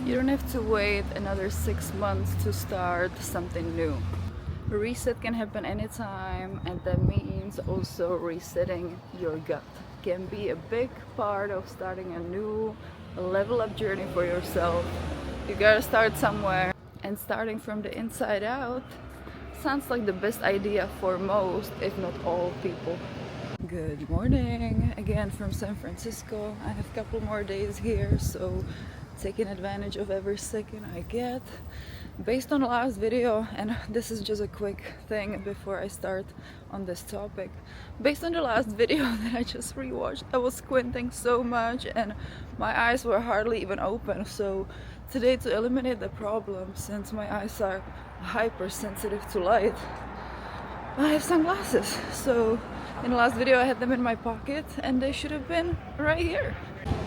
You don't have to wait another 6 months to start something new. A reset can happen anytime, and that means also resetting your gut can be a big part of starting a new level up journey for yourself. You gotta start somewhere, and starting from the inside out sounds like the best idea for most, if not all, people. Good morning again from San Francisco. I have a couple more days here, so taking advantage of every second I get. Based on the last video, and this is just a quick thing before I start on this topic, based on the last video that I just rewatched, I was squinting so much and my eyes were hardly even open. So today, to eliminate the problem, since my eyes are hypersensitive to light, I have sunglasses. So in the last video I had them in my pocket and they should have been right here.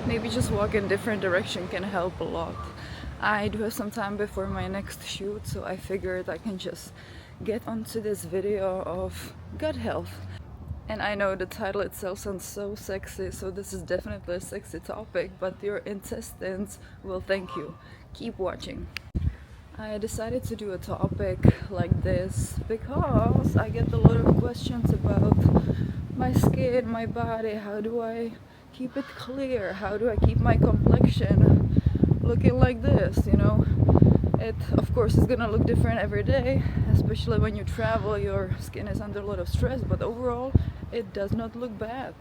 Maybe just walk in different direction can help a lot. I do have some time before my next shoot, so I figured I can just get onto this video of gut health. And I know the title itself sounds so sexy, so this is definitely a sexy topic, but your intestines will thank you. Keep watching. I decided to do a topic like this because I get a lot of questions about my skin, my body. How do I keep it clear? How do I keep my complexion looking like this, you know? It of course is gonna look different every day, especially when you travel. Your skin is under a lot of stress, but overall it does not look bad.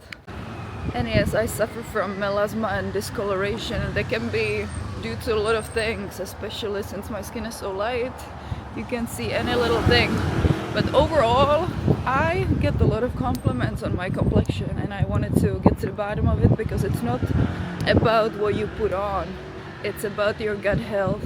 And yes, I suffer from melasma and discoloration, and that can be due to a lot of things, especially since my skin is so light. You can see any little thing, but overall I get a lot of compliments on my complexion, and I wanted to get to the bottom of it because it's not about what you put on, it's about your gut health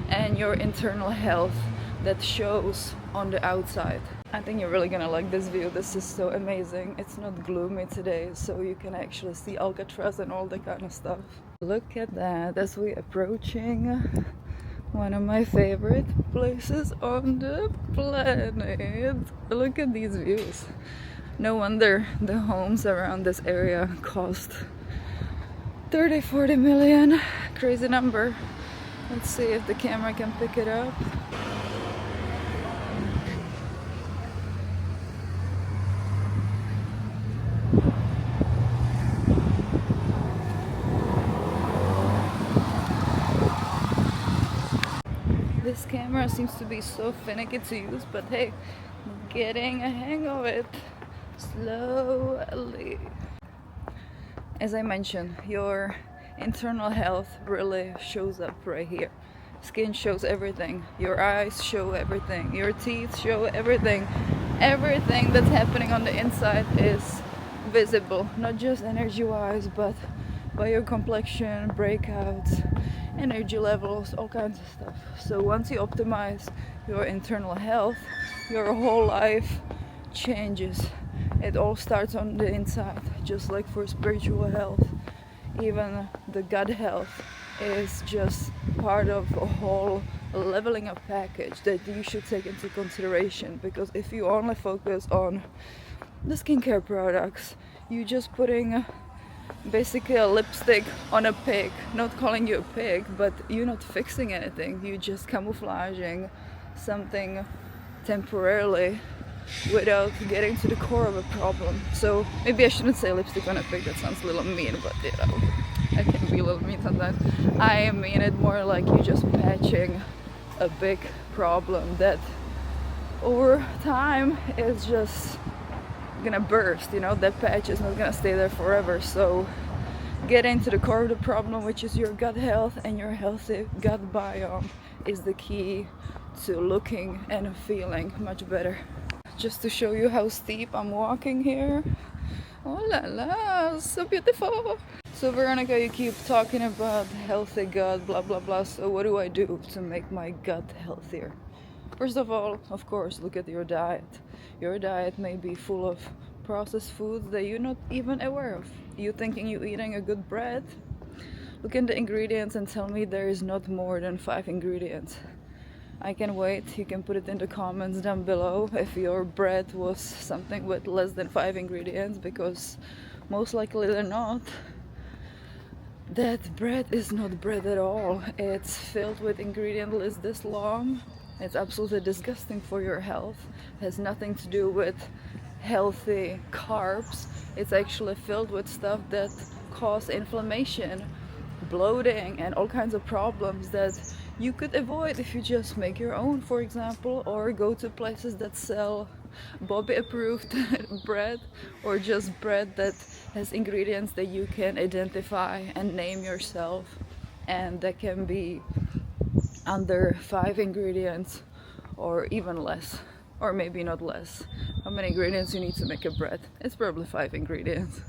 and your internal health that shows on the outside. I think you're really gonna like this view. This is so amazing. It's not gloomy today, so you can actually see Alcatraz and all that kind of stuff. Look at that as we're approaching one of my favorite places on the planet. Look at these views. No wonder the homes around this area cost 30-40 million. Crazy number. Let's see if the camera can pick it up. This camera seems to be so finicky to use, but hey, getting a hang of it slowly. As I mentioned, your internal health really shows up right here. Skin shows everything. Your eyes show everything. Your teeth show everything. Everything that's happening on the inside is visible, not just energy-wise, but by your complexion, breakouts, energy levels, all kinds of stuff. So once you optimize your internal health, your whole life changes. It all starts on the inside, just like for spiritual health. Even the gut health is just part of a whole leveling up package that you should take into consideration, because if you only focus on the skincare products, you're just putting basically a lipstick on a pig. Not calling you a pig, but you're not fixing anything. You're just camouflaging something temporarily without getting to the core of a problem. So maybe I shouldn't say lipstick on a pig, that sounds a little mean, but you know, I can be a little mean sometimes. I mean it more like you're just patching a big problem that over time is just gonna burst, you know. That patch is not gonna stay there forever. So get into the core of the problem, which is your gut health, and your healthy gut biome is the key to looking and feeling much better. Just to show you how steep I'm walking here. Oh la la, so beautiful. So Veronica, you keep talking about healthy gut, blah blah blah. So what do I do to make my gut healthier? First of all, of course, look at your diet. Your diet may be full of processed foods that you're not even aware of. You thinking you're eating a good bread? Look at the ingredients and tell me there is not more than 5 ingredients. I can wait. You can put it in the comments down below if your bread was something with less than 5 ingredients, because most likely they're not. that bread is not bread at all. It's filled with ingredient list this long. It's absolutely disgusting for your health. It has nothing to do with healthy carbs. It's actually filled with stuff that cause inflammation, bloating, and all kinds of problems that you could avoid if you just make your own, for example, or go to places that sell Bobby approved bread, or just bread that has ingredients that you can identify and name yourself, and that can be under 5 ingredients or even less, or maybe not less. How many ingredients you need to make a bread? It's probably 5 ingredients.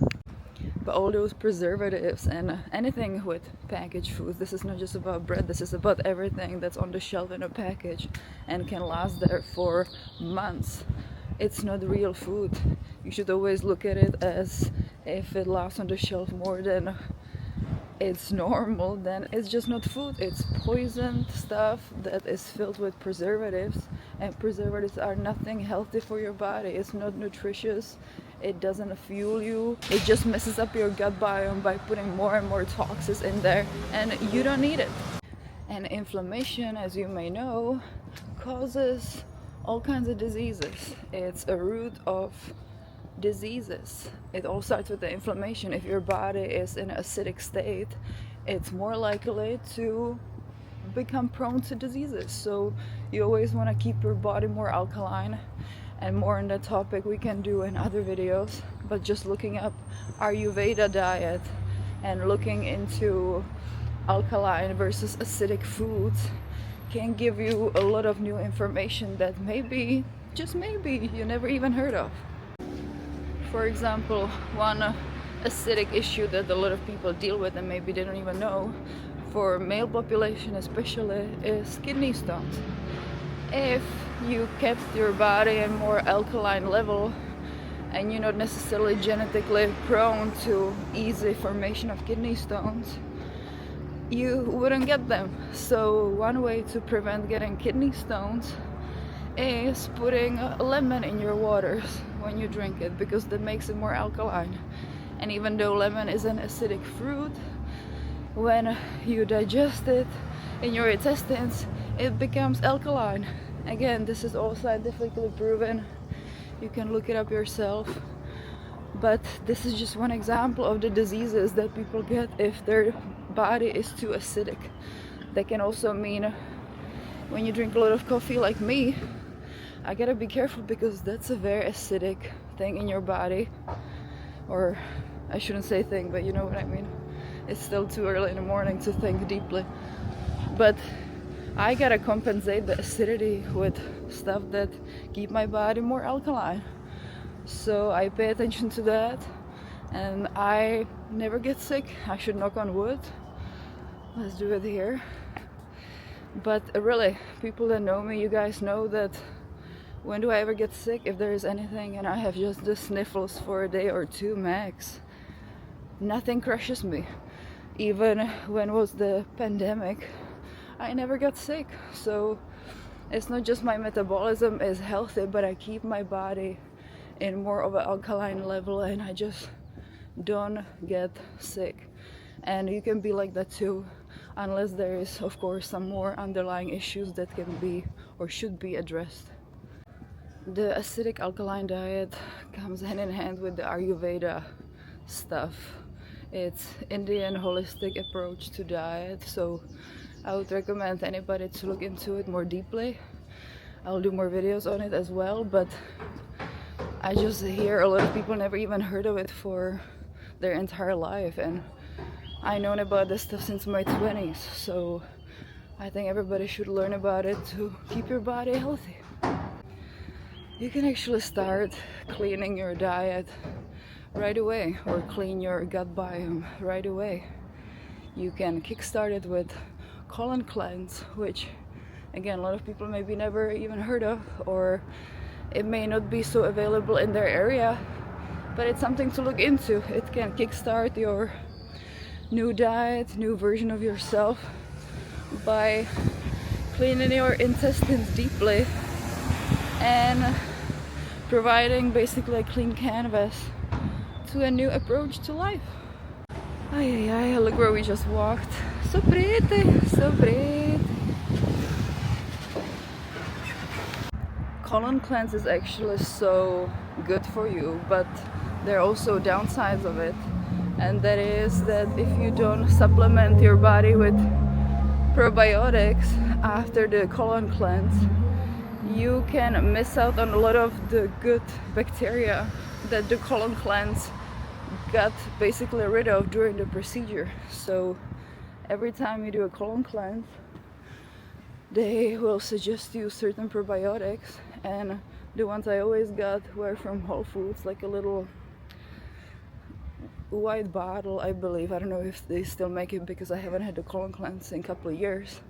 But all those preservatives and anything with packaged foods, this is not just about bread, this is about everything that's on the shelf in a package and can last there for months. It's not real food. You should always look at it as if it lasts on the shelf more than it's normal, then it's just not food. It's poisoned stuff that is filled with preservatives, and preservatives are nothing healthy for your body. It's not nutritious. It doesn't fuel you. It just messes up your gut biome by putting more and more toxins in there, and you don't need it. And inflammation, as you may know, causes all kinds of diseases. It's a root of diseases. It all starts with the inflammation. If your body is in an acidic state, it's more likely to become prone to diseases. So you always want to keep your body more alkaline, and more on that topic we can do in other videos. But just looking up Ayurveda diet and looking into alkaline versus acidic foods can give you a lot of new information that maybe, just maybe, you never even heard of. For example, one acidic issue that a lot of people deal with and maybe they don't even know, for male population especially, is kidney stones. If you kept your body in more alkaline level and you're not necessarily genetically prone to easy formation of kidney stones, you wouldn't get them. So one way to prevent getting kidney stones is putting a lemon in your waters when you drink it, because that makes it more alkaline. And even though lemon is an acidic fruit, when you digest it in your intestines, it becomes alkaline. Again, this is all scientifically proven. You can look it up yourself. But this is just one example of the diseases that people get if their body is too acidic. That can also mean when you drink a lot of coffee like me, I gotta be careful because that's a very acidic thing in your body. Or I shouldn't say thing, but you know what I mean. It's still too early in the morning to think deeply. But I gotta compensate the acidity with stuff that keep my body more alkaline. So I pay attention to that, and I never get sick. I should knock on wood. Let's do it here. But really, people that know me, you guys know that when do I ever get sick? If there is anything and I have just the sniffles for a day or two max, nothing crushes me. Even when was the pandemic, I never got sick. So it's not just my metabolism is healthy, but I keep my body in more of an alkaline level and I just don't get sick. And you can be like that too, unless there is of course some more underlying issues that can be or should be addressed. The acidic alkaline diet comes hand in hand with the Ayurveda stuff. It's Indian holistic approach to diet, so I would recommend anybody to look into it more deeply. I'll do more videos on it as well, but I just hear a lot of people never even heard of it for their entire life, and I known about this stuff since my 20s, so I think everybody should learn about it to keep your body healthy. You can actually start cleaning your diet right away, or clean your gut biome right away. You can kickstart it with colon cleanse, which again a lot of people maybe never even heard of, or it may not be so available in their area, but it's something to look into. It can kickstart your new diet, new version of yourself by cleaning your intestines deeply and providing basically a clean canvas to a new approach to life. Ay, ay, ay, look where we just walked. So pretty, so pretty. Colon cleanse is actually so good for you, but there are also downsides of it. And that is that if you don't supplement your body with probiotics after the colon cleanse, you can miss out on a lot of the good bacteria that the colon cleanse got basically rid of during the procedure. So every time you do a colon cleanse, they will suggest you certain probiotics, and the ones I always got were from Whole Foods, like a little white bottle, I believe. I don't know if they still make it because I haven't had the colon cleanse in a couple of years,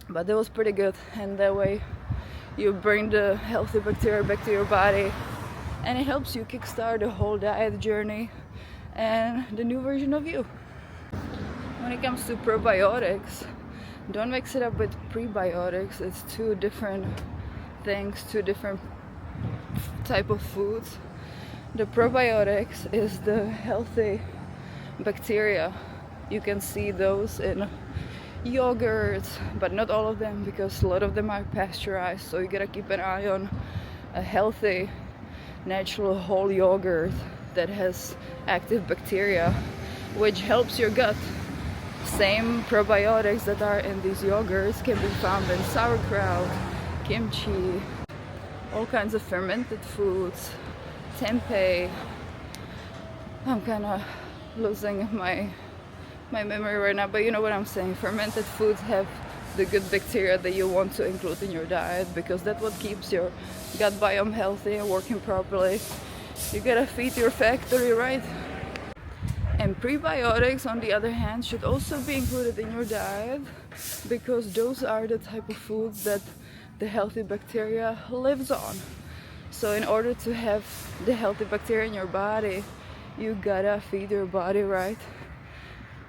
but that was pretty good. And that way you bring the healthy bacteria back to your body, and it helps you kickstart the whole diet journey and the new version of you. When it comes to probiotics, don't mix it up with prebiotics. It's two different things, two different type of foods. The probiotics is the healthy bacteria. You can see those in yogurts, but not all of them, because a lot of them are pasteurized. So you gotta keep an eye on a healthy, natural whole yogurt that has active bacteria, which helps your gut. Same probiotics that are in these yogurts can be found in sauerkraut, kimchi, all kinds of fermented foods, tempeh. I'm kind of losing my memory right now, but you know what I'm saying. Fermented foods have the good bacteria that you want to include in your diet, because that's what keeps your gut biome healthy and working properly. You gotta feed your factory, right? And prebiotics, on the other hand, should also be included in your diet, because those are the type of foods that the healthy bacteria lives on. So in order to have the healthy bacteria in your body, you gotta feed your body right.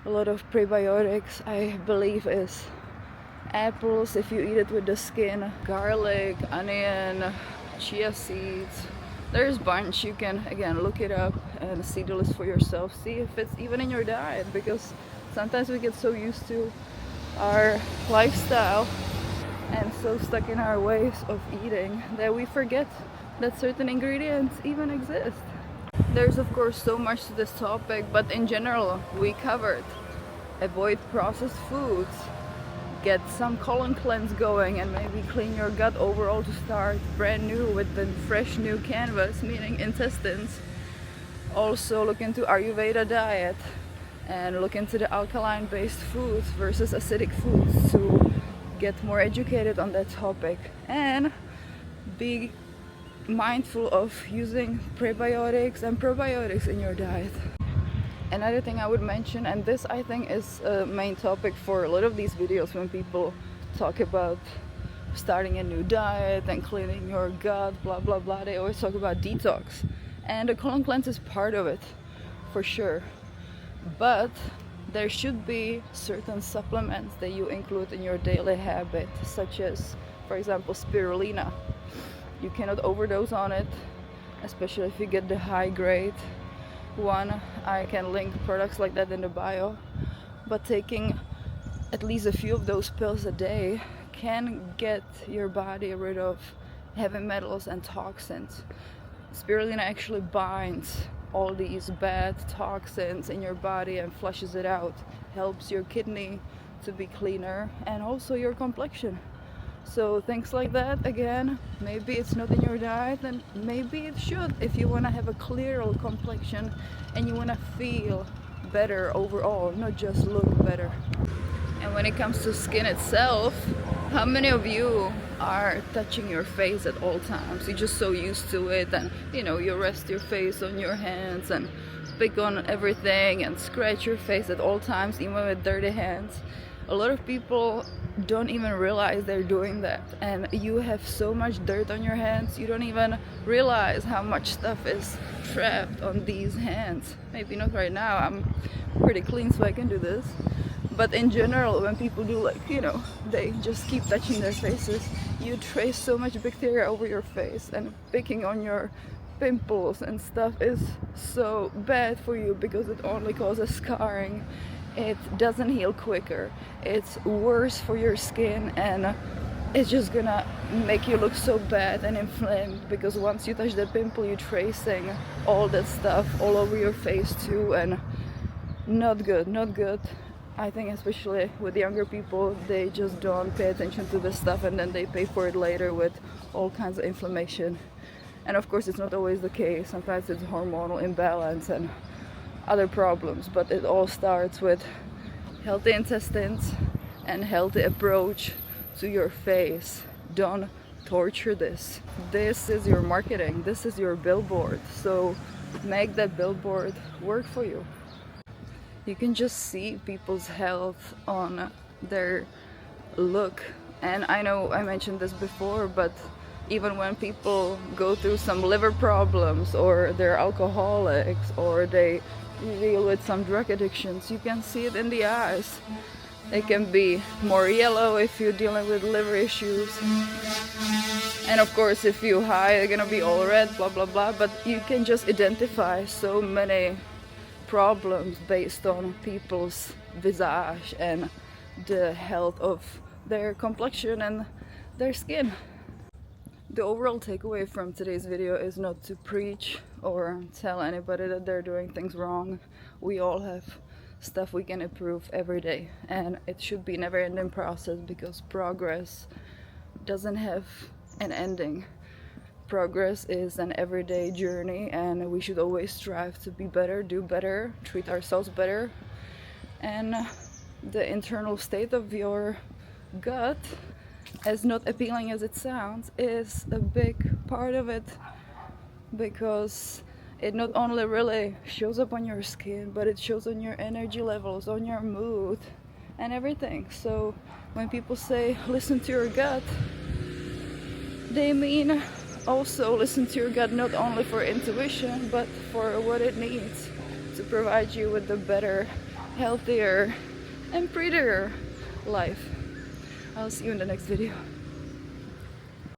A lot of prebiotics, I believe, is apples if you eat it with the skin, garlic, onion, chia seeds. There's a bunch. You can again look it up and see the list for yourself. See if it's even in your diet, because sometimes we get so used to our lifestyle and so stuck in our ways of eating that we forget that certain ingredients even exist. There's of course so much to this topic, but in general we covered avoid processed foods, get some colon cleanse going, and maybe clean your gut overall to start brand new with the fresh new canvas, meaning intestines. Also look into Ayurveda diet and look into the alkaline based foods versus acidic foods to get more educated on that topic, and be mindful of using prebiotics and probiotics in your diet. Another thing I would mention, and this I think is a main topic for a lot of these videos when people talk about starting a new diet and cleaning your gut, blah blah blah, they always talk about detox, and the colon cleanse is part of it for sure, but there should be certain supplements that you include in your daily habit, such as, for example, spirulina. You cannot overdose on it, especially if you get the high grade one. I can link products like that in the bio, but taking at least a few of those pills a day can get your body rid of heavy metals and toxins. Spirulina actually binds all these bad toxins in your body and flushes it out, helps your kidney to be cleaner, and also your complexion. So things like that, again, maybe it's not in your diet, and maybe it should if you want to have a clearer complexion and you want to feel better overall, not just look better. And when it comes to skin itself, how many of you are touching your face at all times? You're just so used to it, and you rest your face on your hands and pick on everything and scratch your face at all times, even with dirty hands. A lot of people don't even realize they're doing that, and you have so much dirt on your hands, you don't even realize how much stuff is trapped on these hands. Maybe not right now, I'm pretty clean so I can do this, but in general, when people do, they just keep touching their faces, you trace so much bacteria over your face and picking on your pimples and stuff is so bad for you because it only causes scarring. It doesn't heal quicker. It's worse for your skin, and it's just gonna make you look so bad and inflamed, because once you touch the pimple, you're tracing all that stuff all over your face too, and not good, not good. I think especially with younger people, they just don't pay attention to this stuff, and then they pay for it later with all kinds of inflammation. And of course it's not always the case. Sometimes it's hormonal imbalance and other problems, but it all starts with healthy intestines and healthy approach to your face. Don't torture this. This is your marketing, this is your billboard, so make that billboard work for you. You can just see people's health on their look. And I know I mentioned this before, but even when people go through some liver problems, or they're alcoholics, or they deal with some drug addictions, you can see it in the eyes. They can be more yellow if you're dealing with liver issues, and of course if you're high, they're gonna be all red, blah blah blah. But you can just identify so many problems based on people's visage and the health of their complexion and their skin. The overall takeaway from today's video is not to preach or tell anybody that they're doing things wrong. We all have stuff we can improve every day, and it should be a never-ending process, because progress doesn't have an ending. Progress is an everyday journey, and we should always strive to be better, do better, treat ourselves better. And the internal state of your gut, as not appealing as it sounds, is a big part of it, because it not only really shows up on your skin, but it shows on your energy levels, on your mood and everything. So when people say listen to your gut, they mean also listen to your gut, not only for intuition, but for what it needs to provide you with a better, healthier and prettier life. I'll see you in the next video.